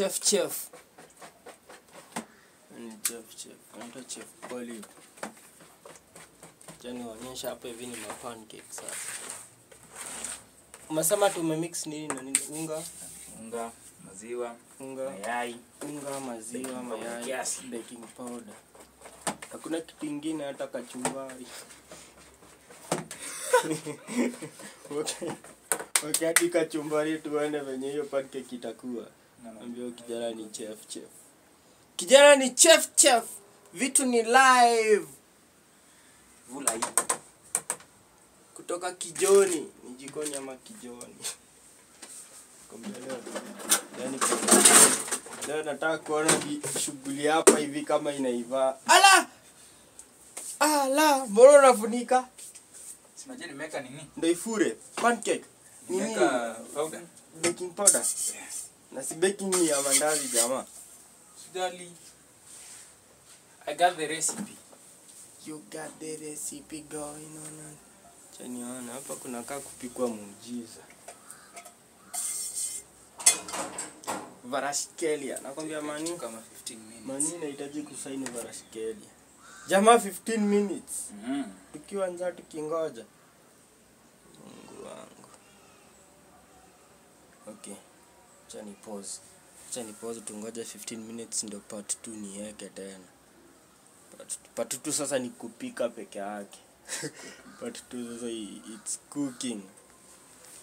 chef. Ni chef. Anaitwa Chef Olive. Jani waonyesha hapa hivi ni pancake sasa. Umesema tumemix nini na nini? Unga, maziwa, mayai, maziwa, mayai, baking powder. Hakuna kitu kingine hata kachumbari. Wakati kachumbari tuone venye hiyo pancake itakuwa. Naambia kijana ni chef. Kijana ni chef. Vitu ni live. Vula hii. Kutoka Kijoni, ni jikoni ama Kijoni. Leo nataka kuona shughuli hapa hivi kama inaiva. Ala, mbona unafunika? Simaje nimeka nini? Ndio ifure pancake. Nimeka powder, baking powder. Na si baking ni ya mandazi jamaa. Sudali. I got the recipe. You got the recipe going on. Chaniona hapa kuna kaa kupikwa muujiza. Varaskelia. Nakwambia mani kama 15 minutes. Mani inahitaji kusaini Varaskelia. Jamaa 15 minutes. Tukiwa njaa tukingoja. Mungu wangu. Okay. Acha ni pause tungoje 15 minutes ndio part 2 niweke tena. Part 2 sasa ni kupika peke yake. Part 2 sasa it's cooking.